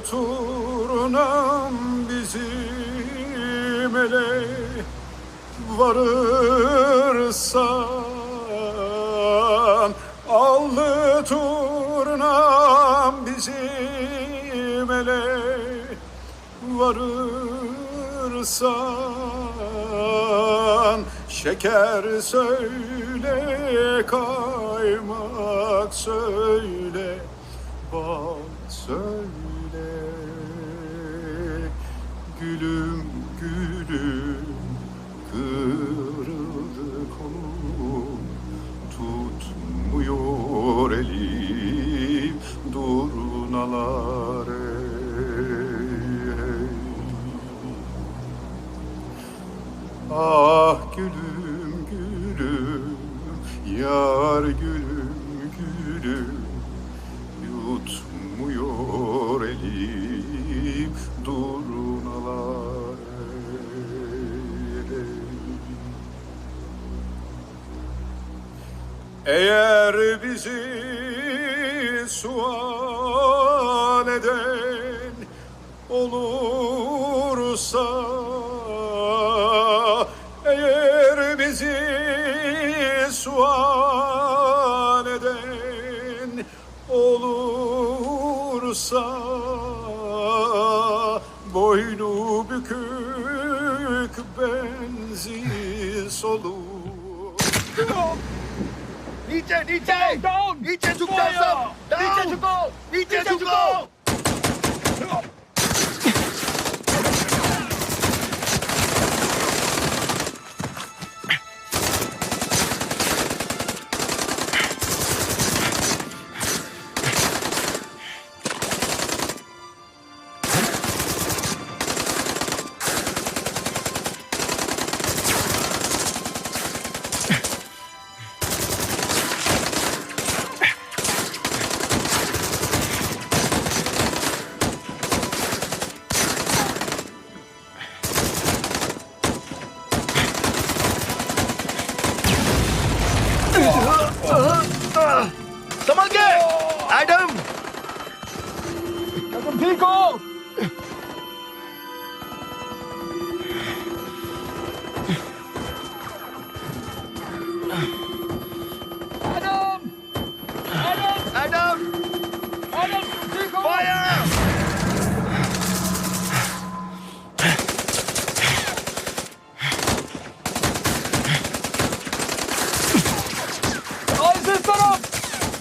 turnam bizim ele varırsan, allı turnam bizim ele varırsan, şeker söyle, kaymak söyle, bal söyle. Gülüm gülüm, kırıldı kolum, tutmuyor elim durnalar. Ah gülüm gülüm, yar gülüm gülüm, yutmuyor elim durnalar. Eğer bizi sual eden olursa, eğer bizi sual eden olursa, boynu bükük bensiz olur. नीचे नीचे नीचे झुक जाओ सब नीचे झुको नीचे झुको संभल के एडम तुम ठीक हो एडम एडम एडम एडम तुम ठीक हो फायर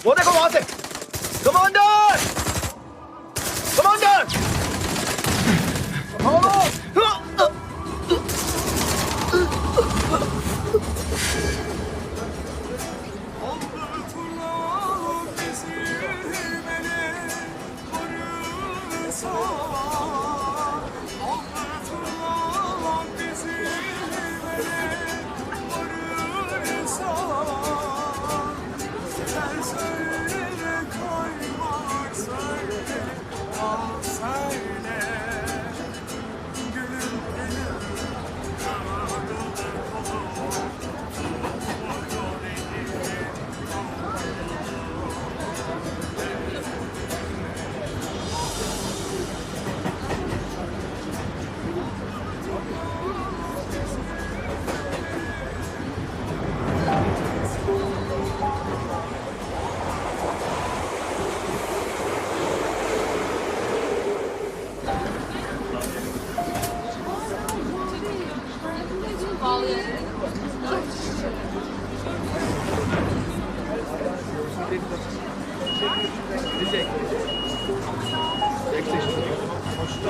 वो देखो वहां से कमांडर कमांडर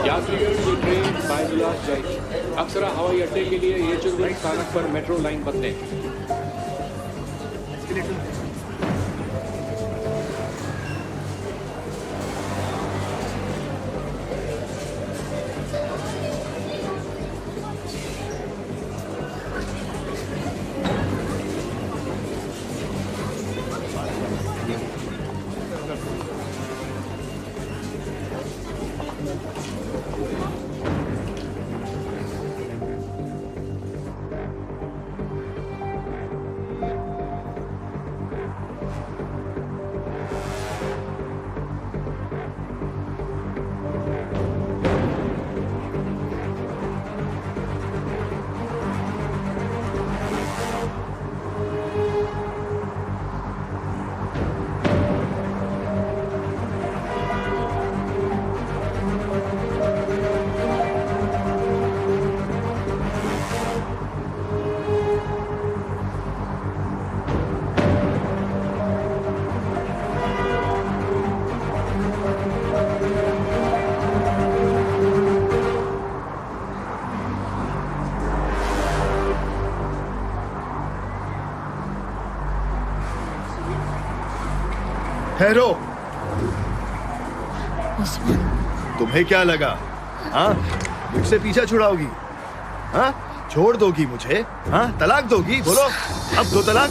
यात्रियों ये ट्रेन बायजुलास जाएगी। अक्सरा हवाई अड्डे के लिए ये चुरबुल स्थानक पर मेट्रो लाइन बदलें। ठहरो। उस्मान, तुम्हें क्या लगा? हाँ, मुझसे पीछा छुड़ाओगी? हाँ, छोड़ दोगी मुझे? हाँ, तलाक दोगी? बोलो, अब दो तलाक।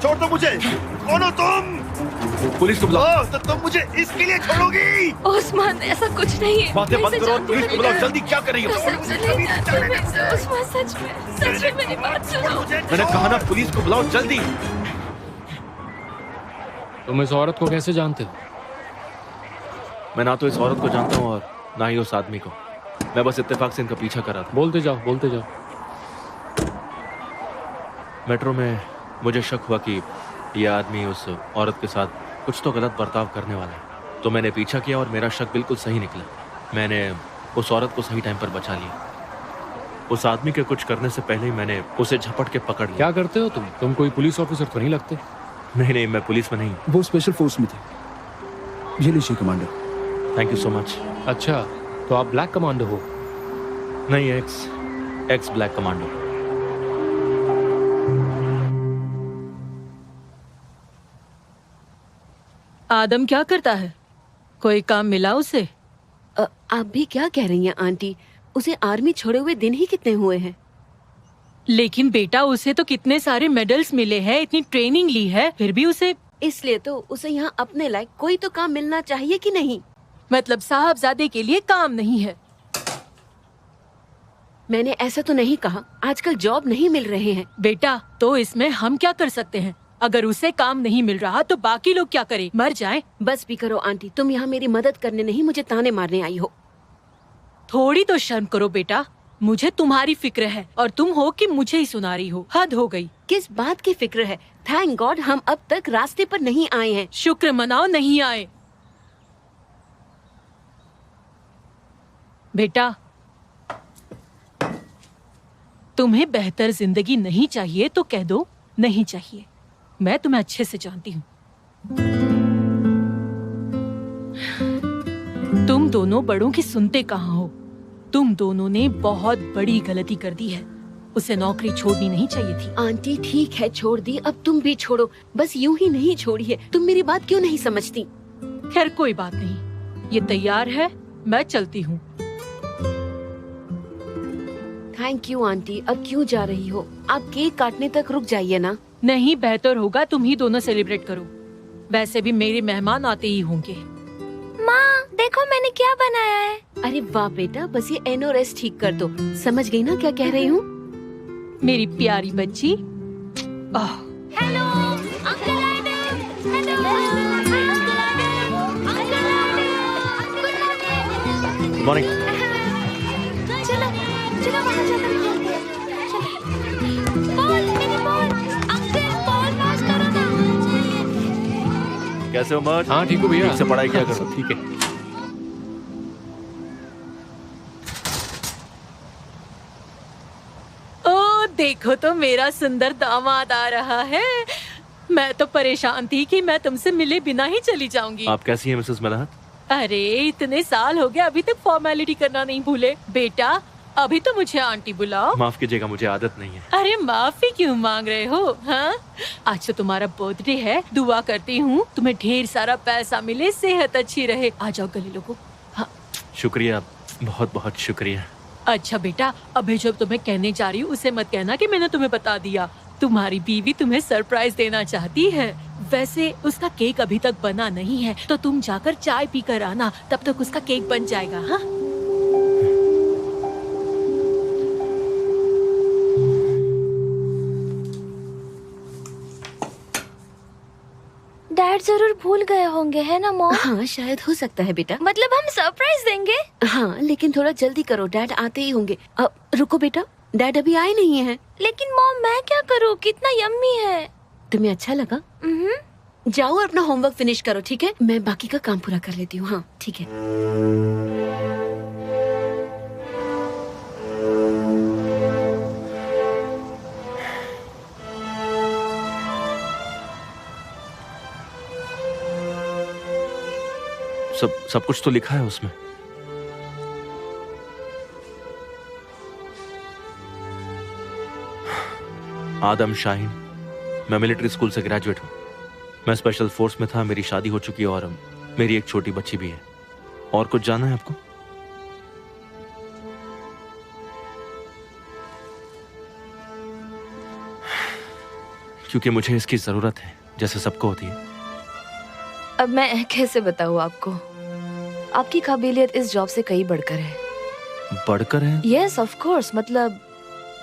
छोड़ दो मुझे। कौन हो तुम? पुलिस को बुलाओ। तो तुम मुझे इसके लिए छोड़ोगी? उस्मान, ऐसा कुछ नहीं है। बातें मैं बंद इसे करो, जानती पुलिस को नहीं। बुलाओ, जल्दी। क्या कर रही हो? मैं सच नहीं जानती हूँ इसे। उस्मान, सच में मेरी बात सुनो। मैंने कहा ना, पुलिस को बुलाओ जल्दी। तुम इस औरत को कैसे जानते हो? मैं ना तो इस औरत को जानता हूँ और ना ही उस आदमी को। मैं बस इत्तेफाक से इनका पीछा कर रहा था। बोलते जाओ, बोलते जाओ। मेट्रो में मुझे शक हुआ कि यह आदमी उस औरत के साथ कुछ तो गलत बर्ताव करने वाला है, तो मैंने पीछा किया और मेरा शक बिल्कुल सही निकला। मैंने उस औरत को सही टाइम पर बचा लिया। उस आदमी के कुछ करने से पहले ही मैंने उसे झपट के पकड़ लिया। क्या करते हो तुम? तुम कोई पुलिस ऑफिसर तो नहीं लगते। नहीं, मैं पुलिस में नहीं। वो स्पेशल फोर्स में थे। ये लीजिए commander. Thank you so much. अच्छा, तो आप ब्लैक कमांडो हो? नहीं, एक्स ब्लैक कमांडो। आदम क्या करता है? कोई काम मिला उसे? आप भी क्या कह रही हैं आंटी? उसे आर्मी छोड़े हुए दिन ही कितने हुए हैं। लेकिन बेटा, उसे तो कितने सारे मेडल्स मिले हैं, इतनी ट्रेनिंग ली है, फिर भी उसे इसलिए तो उसे यहाँ अपने लायक कोई तो काम मिलना चाहिए कि नहीं? मतलब साहबजादे के लिए काम नहीं है। मैंने ऐसा तो नहीं कहा। आजकल जॉब नहीं मिल रहे हैं। बेटा, तो इसमें हम क्या कर सकते हैं? अगर उसे काम नहीं मिल रहा तो बाकी लोग क्या करें? मर जाएं? बस भी करो आंटी, तुम यहाँ मेरी मदद करने नहीं, मुझे ताने मारने आई हो। थोड़ी तो शर्म करो बेटा। मुझे तुम्हारी फिक्र है और तुम हो कि मुझे ही सुना रही हो। हद हो गई। किस बात की फिक्र है? थैंक गॉड हम अब तक रास्ते पर नहीं आए हैं। शुक्र मनाओ नहीं आए। बेटा, तुम्हें बेहतर जिंदगी नहीं चाहिए तो कह दो नहीं चाहिए। मैं तुम्हें अच्छे से जानती हूँ। तुम दोनों बड़ों की सुनते कहाँ हो? तुम दोनों ने बहुत बड़ी गलती कर दी है। उसे नौकरी छोड़नी नहीं चाहिए थी। आंटी ठीक है, छोड़ दी, अब तुम भी छोड़ो। बस यूं ही नहीं छोड़ी है। तुम मेरी बात क्यों नहीं समझती? खैर कोई बात नहीं, ये तैयार है, मैं चलती हूँ। Thank you aunty. अब क्यों जा रही हो? आप केक काटने तक रुक जाइए ना। नहीं, बेहतर होगा तुम ही दोनों सेलिब्रेट करो। वैसे भी मेरे मेहमान आते ही होंगे। माँ, देखो मैंने क्या बनाया है। अरे वाह बेटा, बस ये एनओएस ठीक कर दो। समझ गई ना क्या कह रही हूँ? मेरी प्यारी बच्ची। Hello uncle idol. Hello uncle idol. Uncle idol. Morning. चलो चलो वहाँ जाकर खेलते हैं। चलो। बॉल, मेरी बॉल। अंकल बॉल पास करो ना। कैसे हो मर्द? हाँ ठीक हो भैया। ठीक से पढ़ाई किया करो। ठीक है। ओ देखो तो मेरा सुंदर दामाद आ रहा है। मैं तो परेशान थी कि मैं तुमसे मिले बिना ही चली जाऊंगी। आप कैसी हैं मिसेस मलाहत? अरे इतने साल हो गए, अभी तक फॉर्मेलिटी करना नहीं भूले। बेटा, अभी तो मुझे आंटी बुलाओ। माफ कीजिएगा, मुझे आदत नहीं है। अरे माफी क्यों मांग रहे हो? हाँ, आज तो तुम्हारा बर्थडे है। दुआ करती हूँ तुम्हें ढेर सारा पैसा मिले, सेहत अच्छी रहे। आ जाओ गले लोगों। हाँ। शुक्रिया, बहुत बहुत शुक्रिया। अच्छा बेटा, अभी जब तुम्हें कहने जा रही हूँ उसे मत कहना कि मैंने तुम्हें बता दिया। तुम्हारी बीवी तुम्हें सरप्राइज देना चाहती है। वैसे उसका केक अभी तक बना नहीं है, तो तुम जाकर चाय पी कर आना, तब तक उसका केक बन जाएगा। हाँ, डैड जरूर भूल गए होंगे, है ना मॉम? हाँ शायद हो सकता है बेटा। मतलब हम सरप्राइज देंगे? हाँ लेकिन थोड़ा जल्दी करो, डैड आते ही होंगे। अब रुको बेटा, डैड अभी आए नहीं हैं। लेकिन मॉम मैं क्या करूँ, कितना यम्मी है। तुम्हें अच्छा लगा? जाओ और अपना होमवर्क फिनिश करो, ठीक है? मैं बाकी का काम पूरा कर लेती हूँ। हाँ ठीक है। सब कुछ तो लिखा है उसमें। आदम शाहीन। मैं मिलिट्री स्कूल से ग्रेजुएट हूँ। मैं स्पेशल फोर्स में था, मेरी शादी हो चुकी है और मेरी एक छोटी बच्ची भी है। और कुछ जानना है आपको? क्योंकि मुझे इसकी जरूरत है, जैसे सबको होती है। अब मैं कैसे बताऊँ आपको? आपकी काबिलियत इस जॉब से कहीं बढ़कर है। बढ़कर है? यस ऑफ कोर्स, मतलब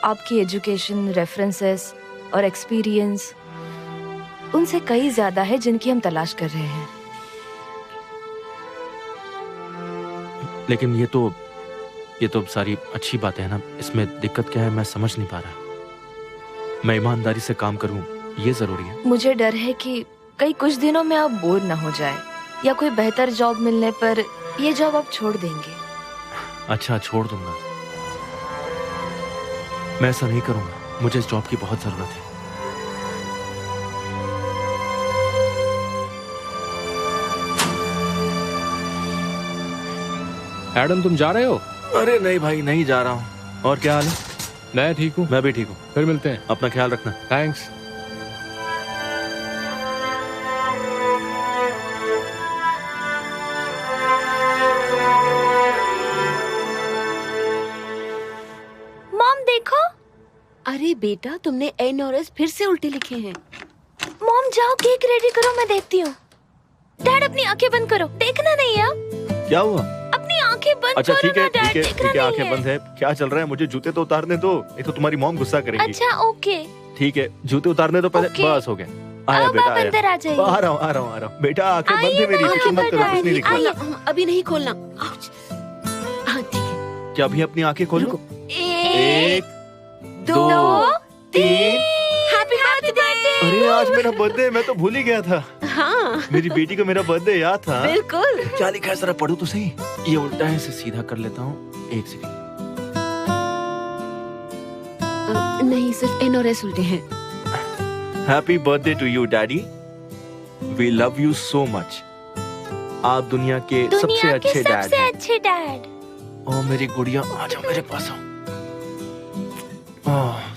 आपकी एजुकेशन, रेफरेंसेस और एक्सपीरियंस उनसे कई ज्यादा है जिनकी हम तलाश कर रहे हैं। लेकिन ये तो सारी अच्छी बातें हैं ना, इसमें दिक्कत क्या है मैं समझ नहीं पा रहा। मैं ईमानदारी से काम करूं, ये जरूरी है। मुझे डर है कि कई कुछ दिनों में आप बोर ना हो जाए या कोई बेहतर जॉब मिलने पर ये जॉब आप छोड़ देंगे। अच्छा, छोड़ दूंगा। मैं ऐसा नहीं करूंगा, मुझे इस जॉब की बहुत जरूरत है। एडम, तुम जा रहे हो? अरे नहीं भाई, नहीं जा रहा हूँ। और क्या हाल है? मैं ठीक हूँ। मैं भी ठीक हूँ। फिर मिलते हैं। अपना ख्याल रखना। थैंक्स। मॉम देखो। अरे बेटा, तुमने एन और एस फिर से उल्टे लिखे हैं। मॉम जाओ केक रेडी करो, मैं देखती हूँ। डैड अपनी आंखें बंद करो, देखना नहीं है। क्या हुआ? अपनी आंखें बंद अच्छा करो ठीक है, ना डैड, ठीक है, देखना ठीक है, नहीं आंखें बंद है। क्या चल रहा है? मुझे जूते तो उतारने दो, नहीं तो तुम्हारी मॉम गुस्सा करेंगी। अच्छा ओके। ठीक है, जूते उतारने दो पहले। ओके। बस हो गया। आया अब बेटा, आप अंदर आ जाइए। आ रहा हूँ, आ रहा हूँ, आ रहा हूँ। बेटा आंखें बंद है मेरी, आइए, फिक्र मत करो, कुछ नहीं दिख आइए। रहा। अभी नहीं खोलना। आउच। हाँ ठीक है। क्या अभी अपनी आंखें खोलो? एक, 1 2 3। Happy birthday. अरे आज मेरा बर्थडे, मैं तो भूल ही गया था। हाँ मेरी बेटी को मेरा बर्थडे याद था। बिल्कुल। क्या लिखा है जरा पढ़ो तो सही। ये उल्टा है, इसे सीधा कर लेता हूँ। एक सेकंड। नहीं, सिर्फ एन और एस उल्टे हैं। Happy birthday to you daddy, we love you so much. आप दुनिया के सबसे दुनिया के अच्छे डैड सबसे हैं। अच्छे डैड। ओ मेरी गुड़िया, आ जाओ मेरे पास आओ।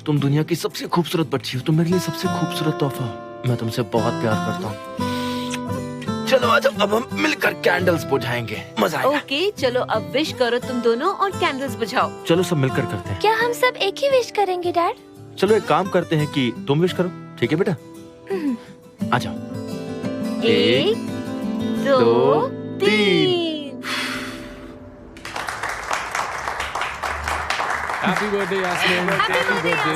तुम दुनिया की सबसे खूबसूरत बच्ची हो, तुम मेरे लिए सबसे खूबसूरत तोहफा। मैं तुमसे बहुत प्यार करता हूँ। चलो आ जाओ, अब हम मिलकर कैंडल्स बुझाएंगे, मजा आएगा। ओके चलो, अब विश करो तुम दोनों और कैंडल्स बुझाओ। चलो सब मिलकर करते हैं। क्या हम सब एक ही विश करेंगे डैड? चलो एक काम करते हैं कि तुम विश करो, ठीक है बेटा? आ जाओ। 1 2 3। Happy birthday Yasmin. Happy birthday.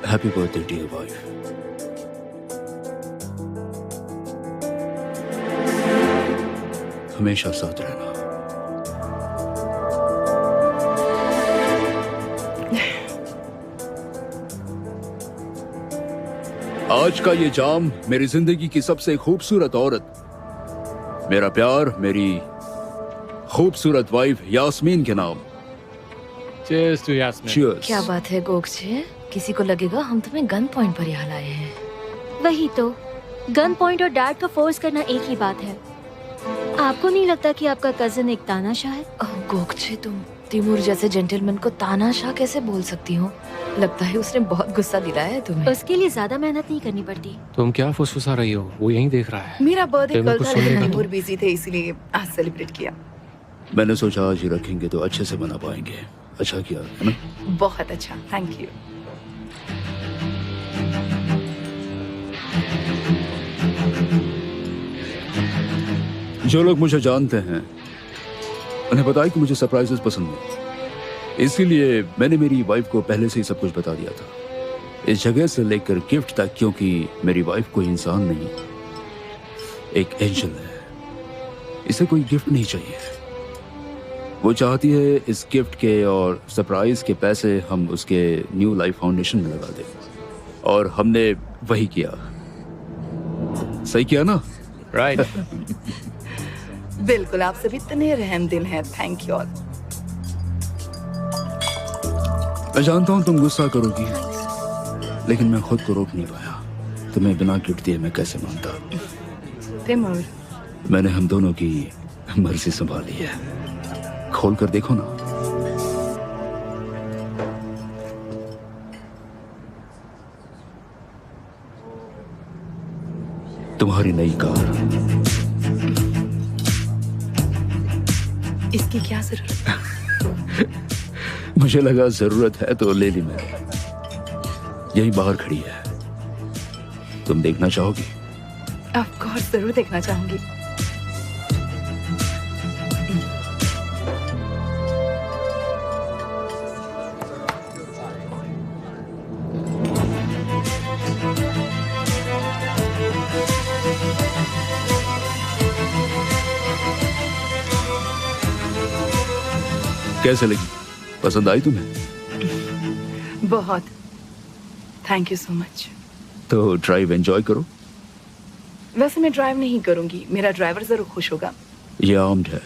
Happy birthday dear wife. हमेशा साथ रहना। आज का ये जाम मेरी जिंदगी की सबसे खूबसूरत औरत, मेरा प्यार, मेरी खूबसूरत वाइफ यास्मीन के नाम। Cheers to Yasmin. Cheers। क्या बात है गोगछे, किसी को लगेगा हम तुम्हें गन पॉइंट पर यहाँ लाए हैं। वही तो, गन पॉइंट और डैड को फोर्स करना एक ही बात है। आपको नहीं लगता कि आपका कजन एक तानाशाह है? ओह गोगछे, तुम तिमूर जैसे जेंटलमैन को तानाशाह कैसे बोल सकती हो? लगता है उसने बहुत गुस्सा दिलाया है तुम्हें। उसके लिए ज्यादा मेहनत नहीं करनी पड़ती। तुम क्या फुसफुसा रही हो? वो यहीं देख रहा है। मेरा बर्थडे तेरे कल को था सुनने लेकिन का तिमूर बिजी थे, इसलिए आज सेलिब्रेट किया। मैंने सोचा आज ही रखेंगे तो अच्छे से मना पाएंगे। अच्छा किया, है ना? बहुत अच्छा, थैंक यू। जो लोग मुझे जानते हैं उन्हें पता है कि मुझे सरप्राइजेस पसंद नहीं, इसीलिए मैंने मेरी वाइफ को पहले से ही सब कुछ बता दिया था, इस जगह से लेकर गिफ्ट तक, क्योंकि मेरी वाइफ कोई इंसान नहीं, एक एंजल है। इसे कोई गिफ्ट नहीं चाहिए। वो चाहती है इस गिफ्ट के और सरप्राइज के पैसे हम उसके न्यू लाइफ फाउंडेशन में लगा दें, और हमने वही किया। सही किया ना? राइट। बिल्कुल, आप सभी इतने रहमदिल हैं, थैंक यू ऑल। मैं जानता हूँ तुम गुस्सा करोगी, लेकिन मैं खुद को रोक नहीं पाया। तुम्हें बिना गिफ्ट दिए मैं कैसे मानता? तिमूर, मैंने हम दोनों की मर्जी संभाली है। खोल कर देखो ना। तुम्हारी नई कार। इसकी क्या जरूरत? मुझे लगा जरूरत है तो ले ली मैंने। यही बाहर खड़ी है, तुम देखना चाहोगी? ऑफ कोर्स जरूर देखना चाहूंगी। कैसे लगी? पसंद आई तुम्हें? बहुत। Thank you so much. तो ड्राइव एंजॉय करो। वैसे मैं ड्राइव नहीं करूंगी, मेरा ड्राइवर जरूर खुश होगा। ये आर्म्ड है,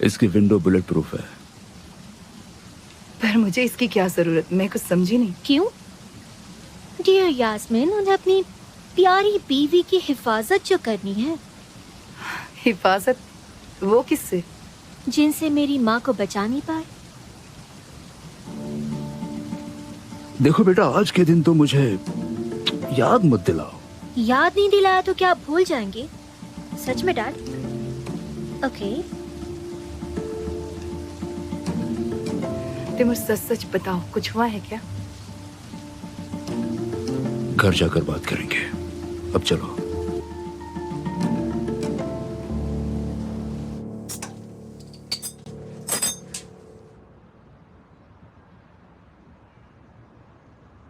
इसकी विंडो बुलेट प्रूफ है। पर मुझे इसकी क्या जरूरत? मैं कुछ समझी नहीं। क्यों? डियर यास्मीन, उन्हें अपनी प्यारी बीवी की हिफाजत जो करनी है। हिफाजत? वो किससे? जिनसे मेरी माँ को बचा नहीं पाए। देखो बेटा, आज के दिन तो मुझे याद मत दिलाओ। याद नहीं दिलाया तो क्या आप भूल जाएंगे? सच में डैड? ओके। तुम सच सच बताओ, कुछ हुआ है क्या? घर जाकर बात करेंगे, अब चलो।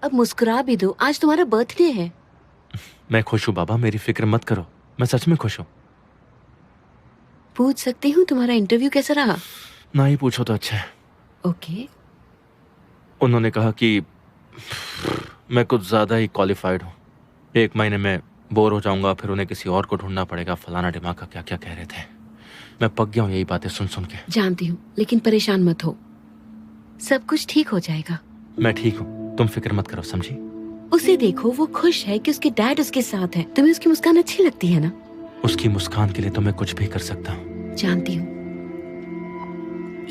अब मुस्कुरा भी दो, आज तुम्हारा बर्थडे है। मैं खुश हूँ बाबा, मेरी फिक्र मत करो, मैं सच में खुश हूँ। पूछ सकती हूँ तुम्हारा इंटरव्यू कैसा रहा? ना ही पूछो तो अच्छा है। ओके। उन्होंने कहा कि मैं कुछ ज्यादा ही क्वालिफाइड हूँ, 1 महीने में बोर हो जाऊंगा, फिर उन्हें किसी और को ढूंढना पड़ेगा, फलाना दिमाग का क्या क्या कह रहे थे। मैं पक गया हूँ यही बातें सुन सुन के। जानती हूँ, लेकिन परेशान मत हो, सब कुछ ठीक हो जाएगा। मैं ठीक हूँ, तुम फिक्र मत करो, समझी? उसे देखो, वो खुश है कि उसके डैड उसके साथ है। तुम्हें उसकी मुस्कान अच्छी लगती है ना? उसकी मुस्कान के लिए तो मैं कुछ भी कर सकता हूँ। जानती हूँ,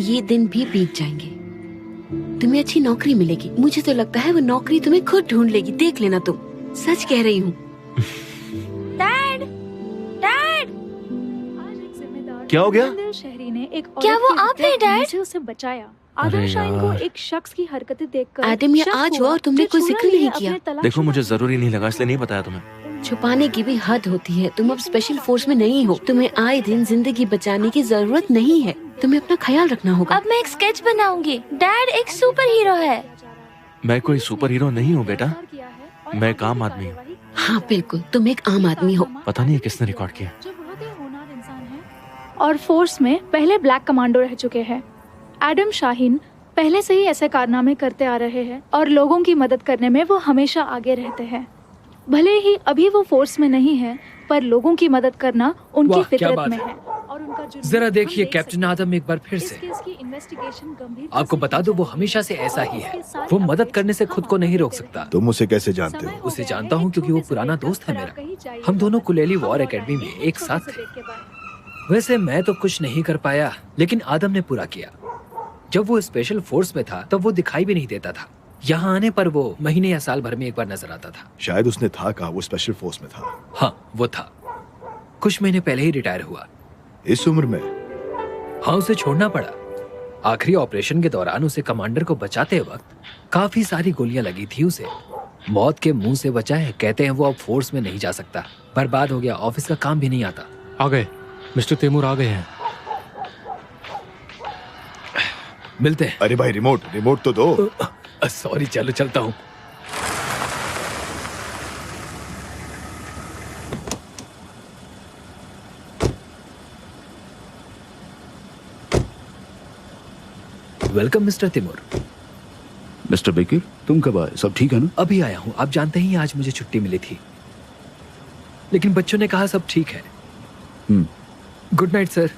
ये दिन भी बीत जाएंगे, तुम्हें अच्छी नौकरी मिलेगी। मुझे तो लगता है वो नौकरी तुम्हें खुद ढूंढ लेगी, देख लेना तुम। सच कह रही हूँ। डैड, डैड, क्या हो गया? शहरी ने एक क्या वो आप हैं डैड? से उसे बचाया। अरे आदम शाहीन को यार। एक शख्स की हरकतें देखकर आदम, ये शक आज हुआ हुआ और तुमने जो कोई चुरा जिक्र लिए नहीं अपने किया। तलाश देखो, मुझे में। जरूरी नहीं लगा, इसलिए नहीं बताया तुम्हें। छुपाने की भी हद होती है। तुम अब स्पेशल फोर्स में नहीं हो, तुम्हें आए दिन जिंदगी बचाने की जरूरत नहीं है। तुम्हें अपना ख्याल रखना होगा। अब मैं एक स्केच बनाऊंगी। डैड एक सुपर हीरो है। मैं कोई सुपर हीरो नहीं हूँ बेटा, मैं एक आम आदमी हूँ। हाँ बिल्कुल, तुम एक आम आदमी हो। पता नहीं है किसने रिकॉर्ड किया। जो बहुत ही होनहार इंसान है और फोर्स में पहले ब्लैक कमांडो रह चुके हैं। एडम शाहीन पहले से ही ऐसे कारनामे करते आ रहे हैं और लोगों की मदद करने में वो हमेशा आगे रहते हैं। भले ही अभी वो फोर्स में नहीं है, पर लोगों की मदद करना उनकी वाह, क्या फितरत बात में है। है और उनका जुनून जरा हम देखिए देख कैप्टन सकते हैं। आदम एक बार फिर इस से। केस की इन्वेस्टिगेशन गंभीरता आपको से बता की दो, वो जाए। हमेशा से ऐसा ही है। उसके सारे वो मदद अपडेट्स करने से हम खुद को नहीं रोक आपको सकता। तुम उसे कैसे जानते समय हो? हो उसे गया जानता है, हूँ एक क्योंकि वो छोटे से पुराना लेकर दोस्त है खराब मेरा। कहीं जाइएगा हम दोनों मत। कुलेली हम वॉर लौट एकेडमी में आएंगे एक छोटे साथ से थे। ब्रेक के बाद। वैसे मैं तो कुछ नहीं कर पाया, लेकिन आदम ने पूरा किया। जब वो स्पेशल फोर्स में था तब वो दिखाई भी नहीं देता था। यहाँ आने पर वो महीने या साल भर में एक बार नजर आता था। शायद उसने था कहा वो स्पेशल फोर्स में था। हाँ, वो था। कुछ महीने पहले ही रिटायर हुआ। इस उम्र में? हाँ, उसे छोड़ना पड़ा। आखिरी ऑपरेशन के दौरान उसे कमांडर को बचाते वक्त काफी सारी गोलियां लगी थी उसे। मौत के मुंह से बचा है। कहते हैं वो अब फोर्स में नहीं जा सकता, बर्बाद हो गया, ऑफिस का काम भी नहीं आता। आ गए मिस्टर तैमूर, आ गए हैं। मिलते हैं। अरे भाई, रिमोट तो दो। सॉरी, चलो चलता हूँ। Welcome mister Taimur. Mister Baker, तुम कब आए? सब ठीक है ना? अभी आया हूँ। आप जानते ही आज मुझे छुट्टी मिली थी, लेकिन बच्चों ने कहा सब ठीक है। Good night sir.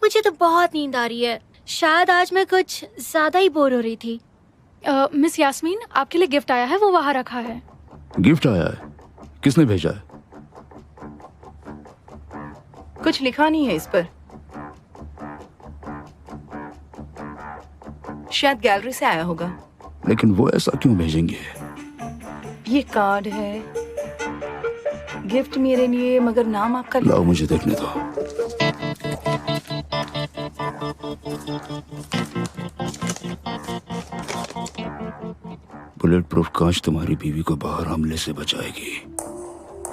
मुझे तो बहुत नींद आ रही है। शायद आज मैं कुछ ज्यादा ही बोर हो रही थी। मिस यास्मीन, आपके लिए गिफ्ट आया है, वो वहाँ रखा है। गिफ्ट आया है? किसने भेजा है? कुछ लिखा नहीं है इस पर। शायद गैलरी से आया होगा। लेकिन वो ऐसा क्यों भेजेंगे? ये कार्ड है, गिफ्ट मेरे लिए, मगर नाम आपका लाओ मुझे देखने दो। बुलेट प्रूफ कांच तुम्हारी बीवी को बाहर हमले से बचाएगी।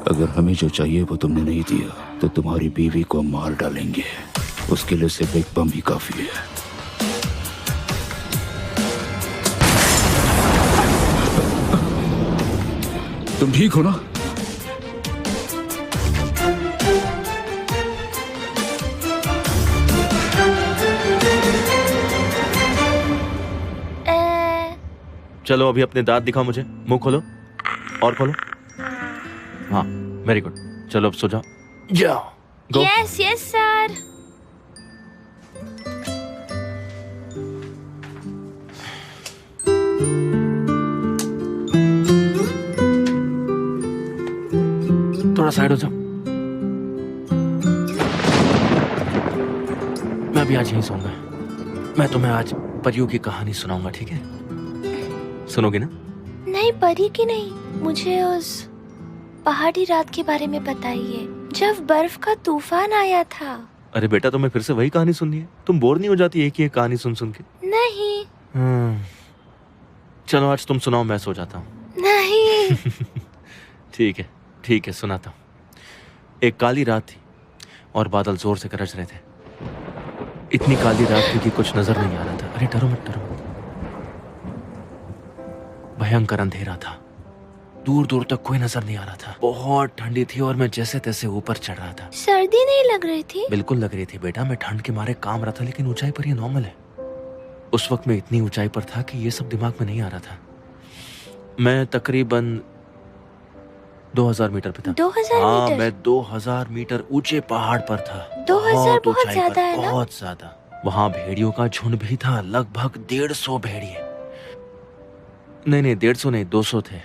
अगर हमें जो चाहिए वो तुमने नहीं दिया तो तुम्हारी बीवी को मार डालेंगे। उसके लिए सिर्फ एक बम ही काफी है। तुम ठीक हो ना? चलो अभी अपने दांत दिखाओ मुझे। मुंह खोलो और खोलो। हाँ वेरी गुड। चलो अब सो जाओ। जाओ। गो। Yes yes sir. थोड़ा साइड हो जाओ। मैं अभी आज यहीं सोऊंगा। मैं तुम्हें आज परियों की कहानी सुनाऊंगा, ठीक है? सुनोगे ना? नहीं, परी की नहीं, मुझे उस पहाड़ी रात के बारे में बताइए जब बर्फ का तूफान आया था। अरे बेटा, तुम्हें फिर से वही कहानी सुननी है? तुम बोर नहीं हो जाती एक ही एक कहानी सुन सुन के? नहीं। चलो आज तुम सुनाओ, मैं सो जाता हूँ। नहीं। ठीक है सुनाता हूँ। एक काली रात थी और बादल जोर से गरज रहे थे। इतनी काली रात थी कि कुछ नजर नहीं आ रहा था। अरे डरो मत। भयंकर अंधेरा था, दूर दूर तक कोई नजर नहीं आ रहा था। बहुत ठंडी थी और मैं जैसे तैसे ऊपर चढ़ रहा था। सर्दी नहीं लग रही थी? बिल्कुल लग रही थी बेटा, मैं ठंड के मारे काम रहा था, लेकिन ऊंचाई पर ये नॉर्मल है। उस वक्त मैं इतनी ऊंचाई पर था कि ये सब दिमाग में नहीं आ रहा था। मैं तकरीबन 2000 मीटर पे था। 2000 हाँ, मीटर? मैं 2000 मीटर ऊंचे पहाड़ पर था। 2000 बहुत ऊंचाई ज्यादा पर, है ना? बहुत ज्यादा। वहाँ भेड़ियों का झुंड भी था, लगभग 150 भेड़िए। नहीं 150 नहीं, 200 थे।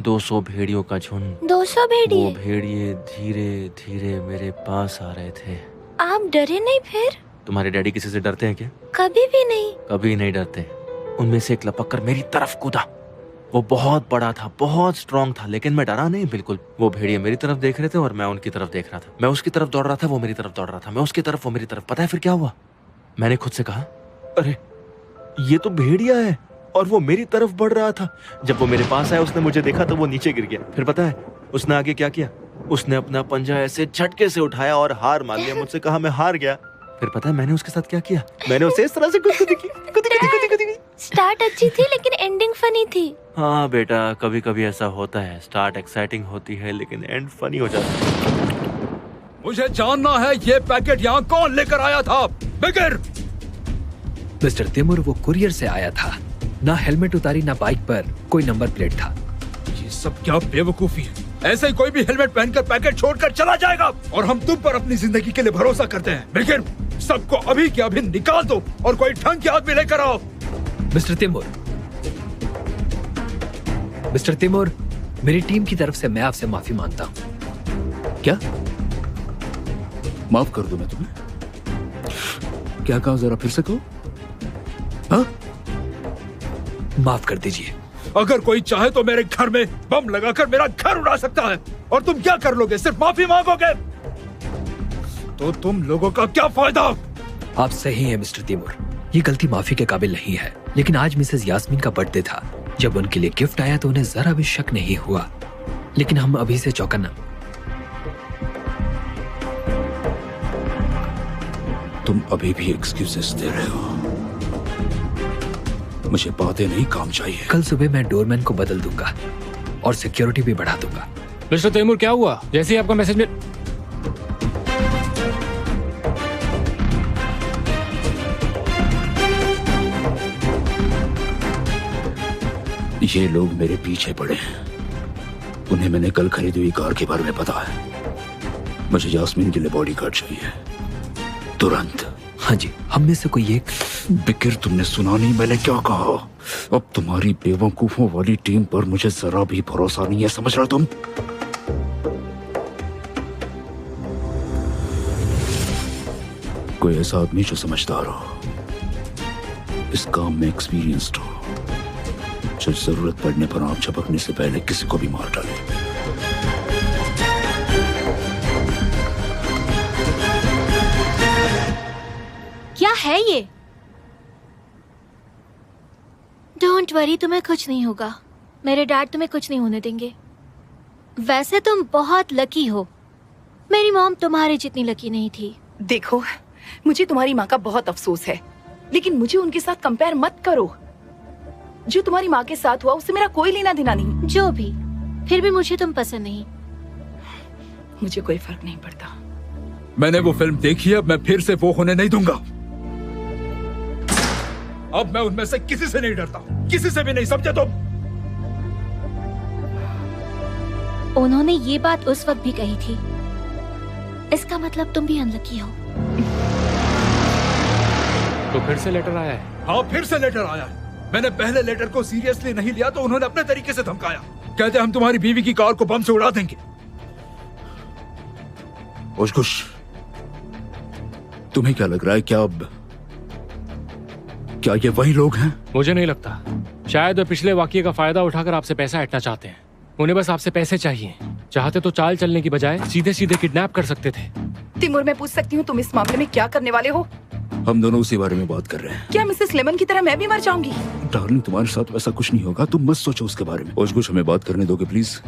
200 भेड़ियों का झुंड। 200 भेड़िए? वो भेड़िए धीरे धीरे मेरे पास आ रहे थे। आप डरे नहीं फिर? तुम्हारे डैडी किसी से डरते हैं क्या? कभी भी नहीं। कभी नहीं डरते। उनमें से एक लपक कर मेरी तरफ कूदा। वो बहुत बड़ा था, बहुत स्ट्रांग था, लेकिन मैं डरा नहीं बिल्कुल। वो भेड़िए मेरी तरफ देख रहे थे और मैं उनकी तरफ देख रहा था। मैं उसकी तरफ दौड़ रहा था, वो मेरी तरफ दौड़ रहा था। मैं उसकी तरफ, वो मेरी तरफ। पता है फिर क्या हुआ? मैंने खुद से कहा, अरे ये तो भेड़िया है, और वो मेरी तरफ बढ़ रहा था। जब वो मेरे पास आया, उसने मुझे देखा तो वो नीचे गिर गया। फिर पता है उसने आगे क्या किया? उसने अपना पंजा ऐसे झटके से उठाया और हार मान लिया। मुझसे कहा मैं हार गया। फिर पता है मैंने उसके साथ क्या किया? मैंने उसे इस तरह से गुदगुदी की। स्टार्ट अच्छी थी लेकिन एंडिंग फनी थी। हाँ बेटा, कभी कभी ऐसा होता है। स्टार्ट एक्साइटिंग होती है लेकिन एंड फनी हो जाता है। मुझे जानना है ये पैकेट यहाँ कौन लेकर आया था? बिगर! मिस्टर तिमुर, वो कुरियर से आया था। ना हेलमेट उतारी, ना बाइक पर कोई नंबर प्लेट था। ये सब क्या बेवकूफी है? ऐसे ही कोई भी हेलमेट पहनकर पैकेट छोड़कर चला जाएगा, और हम तुम पर अपनी जिंदगी के लिए भरोसा करते हैं। बिगर, सबको अभी के अभी निकाल दो और कोई ढंग के आदमी लेकर आओ। मिस्टर तिमुर, मेरी टीम की तरफ से मैं आपसे माफी मांगता हूँ। क्या माफ कर दूं मैं तुम्हें? क्या कहा, जरा फिर से कहो। हाँ? माफ कर दीजिए। अगर कोई चाहे तो मेरे घर में बम लगाकर मेरा घर उड़ा सकता है, और तुम क्या कर लोगे? सिर्फ माफी मांगोगे? तो तुम लोगों का क्या फायदा? आप सही हैं मिस्टर तिमुर, ये गलती माफी के काबिल नहीं है। लेकिन आज मिसेस यास्मीन का बर्थडे था। जब उनके लिए गिफ्ट आया तो उन्हें जरा भी शक नहीं हुआ। लेकिन हम अभी से चौकन्ना। तुम अभी भी एक्सक्यूजेस दे रहे हो। मुझे बातें नहीं, काम चाहिए। कल सुबह मैं डोरमैन को बदल दूंगा और सिक्योरिटी भी बढ़ा दूंगा। मिस्टर तैमूर, क्या हुआ? जैसे ही आपका मैसेज मिल... ये लोग मेरे पीछे पड़े हैं। उन्हें मैंने कल खरीदी हुई कार के बारे में पता है। मुझे यास्मीन के लिए बॉडीगार्ड चाहिए, तुरंत। हाँ जी, हम में से कोई एक। बिकिर, तुमने सुना नहीं मैंने क्या कहा? अब तुम्हारी बेवकूफों वाली टीम पर मुझे जरा भी भरोसा नहीं है, समझ रहे तुम? कोई ऐसा आदमी जो समझदार हो, इस काम में एक्सपीरियंस्ड हो, जो जरूरत पड़ने पर आंख झपकने से पहले किसी को भी मार डाले। है ये? डोंट वरी, तुम्हें कुछ नहीं होगा। मेरे डैड तुम्हें कुछ नहीं होने देंगे। वैसे तुम बहुत लकी हो। मेरी मॉम तुम्हारे जितनी लकी नहीं थी। देखो, मुझे तुम्हारी माँ का बहुत अफसोस है, लेकिन मुझे उनके साथ कंपेयर मत करो। जो तुम्हारी माँ के साथ हुआ उससे मेरा कोई लेना देना नहीं। जो भी, फिर भी मुझे तुम पसंद नहीं। मुझे कोई फर्क नहीं पड़ता। मैंने वो फिल्म देखी है, अब मैं फिर से वो होने नहीं दूंगा। अब मैं उनमें से किसी से नहीं डरता, किसी से भी नहीं, समझे तुम? उन्होंने ये बात उस वक्त भी कही थी। इसका मतलब तुम भी अनलकी हो। तो फिर से लेटर आया है? हाँ, फिर से लेटर आया है। मैंने पहले लेटर को सीरियसली नहीं लिया तो उन्होंने अपने तरीके से धमकाया। कहते हम तुम्हारी बीवी की कार को बम से उड़ा देंगे। खुश, तुम्हें क्या लग रहा है, क्या ये वही लोग हैं? मुझे नहीं लगता। शायद वे पिछले वाकये का फायदा उठाकर आपसे पैसा हटना चाहते हैं। उन्हें बस आपसे पैसे चाहिए। चाहते तो चाल चलने की बजाय सीधे सीधे किडनैप कर सकते थे। तिमूर, मैं पूछ सकती हूँ तुम इस मामले में क्या करने वाले हो? हम दोनों उसी बारे में बात कर रहे हैं। क्या मिसेस लेमन की तरह मैं भी मर जाऊंगी? डार्लिंग, तुम्हारे साथ वैसा कुछ नहीं होगा, तुम मत सोचो उसके बारे में। कुछ हमें बात करने दोगे प्लीज?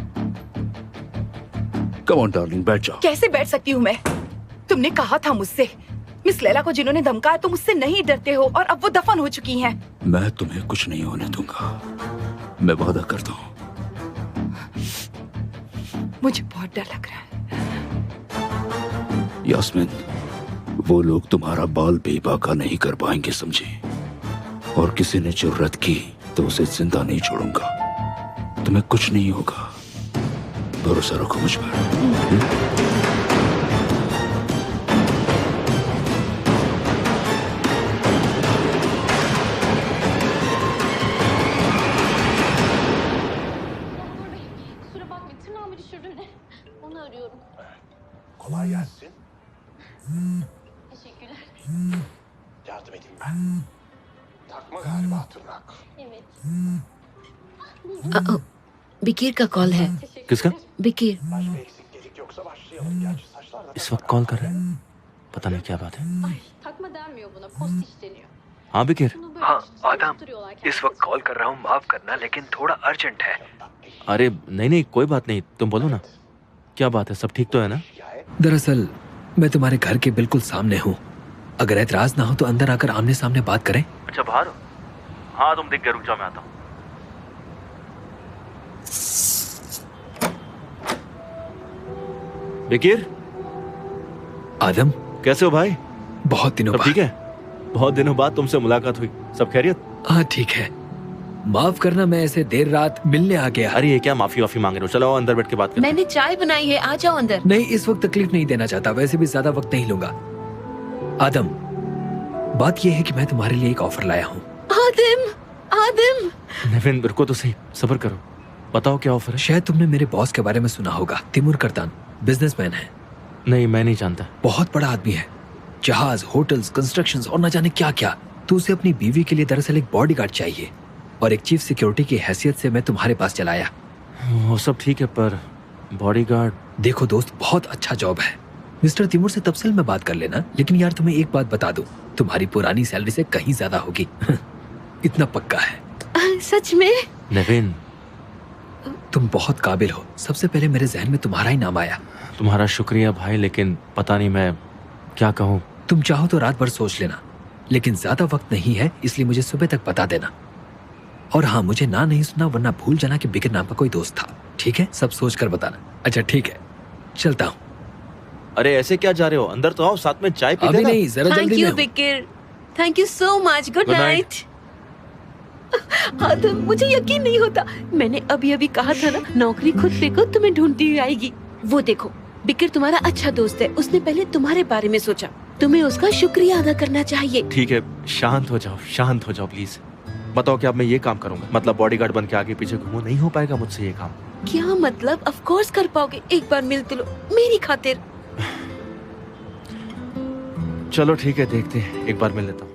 कम ऑन डार्लिंग, बैठ जाओ। कैसे बैठ सकती हूँ मैं? तुमने कहा था मुझसे, मिस लैला को जिन्होंने धमकाया तुम उससे नहीं डरते हो, और अब वो दफन हो चुकी हैं। मैं तुम्हें कुछ नहीं होने दूंगा, मैं वादा करता हूँ। मुझे बहुत डर लग रहा है। यास्मीन, वो लोग तुम्हारा बाल भी बाका नहीं कर पाएंगे, समझे? और किसी ने जुर्रत की तो उसे जिंदा नहीं छोड़ूंगा। तुम्हें कुछ नहीं होगा, भरोसा रखो मुझ पर। Kolay gelsin. Teşekkürler. Yardım edeyim ben. Takma galiba tırnak. Evet. बिकीर का कॉल है। किसका? बिकीर। Başka eksik gedik yoksa başlayalım. Gerçi saçlar da... इस वक्त कॉल कर रहे हैं, पता नहीं क्या बात है। takma denmiyor buna, postiş deniyor. हाँ बिकीर। हाँ आदम, इस वक्त कॉल कर रहा हूँ, माफ करना, लेकिन थोड़ा अर्जेंट है। अरे नहीं, कोई बात नहीं, तुम बोलो ना, क्या बात है? सब ठीक तो है ना? दरअसल मैं तुम्हारे घर के बिल्कुल सामने हूँ। अगर एतराज ना हो तो अंदर आकर आमने सामने बात करें। अच्छा, बाहर हो? हाँ तुम दिख गए, रुक जाओ, मैं आता हूँ। बिकीर। आदम, कैसे हो भाई? बहुत दिनों सब बाद। ठीक है? बहुत दिनों बाद तुमसे मुलाकात हुई, सब खैरियत? हाँ ठीक है, माफ करना मैं ऐसे देर रात मिलने आ गया। अरे ये क्या माफी वाफी मांग रहे हो? चलो अंदर बैठ के बात करते हैं। मैंने चाय बनाई है, आ जाओ अंदर। नहीं, इस वक्त तकलीफ नहीं देना चाहता, वैसे भी ज्यादा वक्त नहीं लूंगा। आदम, बात यह है कि मैं तुम्हारे लिए एक ऑफर लाया हूँ। आदम। नवीन रुको तो सही, सब्र करो, बताओ क्या ऑफर है? शायद तुमने मेरे बॉस के बारे में सुना होगा, तिमूर करतान, बिजनेसमैन है। नहीं, मैं नहीं जानता। बहुत बड़ा आदमी है, जहाज, होटल्स, कंस्ट्रक्शंस और न जाने क्या क्या। तो उसे अपनी बीवी के लिए दरअसल एक बॉडीगार्ड चाहिए, और एक चीफ सिक्योरिटी की हैसियत से मैं तुम्हारे पास चला आया। वो सब ठीक है, पर बॉडीगार्ड? देखो दोस्त, बहुत अच्छा जॉब है। मिस्टर तिमूर से तफसील में बात कर लेना, लेकिन यार तुम्हें एक बात बता दूं, तुम्हारी पुरानी सैलरी से कहीं ज्यादा होगी। इतना पक्का है। सच में? नवीन, तुम बहुत काबिल हो, सबसे पहले मेरे जहन में तुम्हारा ही नाम आया। तुम्हारा शुक्रिया भाई, लेकिन पता नहीं मैं क्या कहूँ। तुम चाहो तो रात भर सोच लेना, लेकिन ज्यादा वक्त नहीं है, इसलिए मुझे सुबह तक बता देना। और हाँ, मुझे ना नहीं सुना, वरना भूल जाना कि बिकिर नाम का कोई दोस्त था। ठीक है, सब सोच कर बताना। अच्छा ठीक है, चलता हूँ। अरे ऐसे क्या जा रहे हो? अंदर तो आओ, साथ में चाय पीते अभी ना। नहीं, जरा थैंक जल्दी यू में हूँ। बिकीर, thank you so much. Good Good night. Night. Adam, मुझे यकीन नहीं होता, मैंने अभी अभी कहा था ना, नौकरी खुद पे खुद तुम्हें ढूंढती हुई आएगी। वो देखो, बिकिर तुम्हारा अच्छा दोस्त है, उसने पहले तुम्हारे बारे में सोचा, तुम्हें उसका शुक्रिया अदा करना चाहिए। ठीक है, शांत हो जाओ प्लीज। बताओ कि अब मैं ये काम करूंगा, मतलब बॉडीगार्ड बन के आगे पीछे घूमूं? नहीं हो पाएगा मुझसे ये काम। क्या मतलब? ऑफ कोर्स कर पाओगे, एक बार मिल तो लो मेरी खातिर। चलो ठीक है, देखते हैं, एक बार मिल लेता हूँ।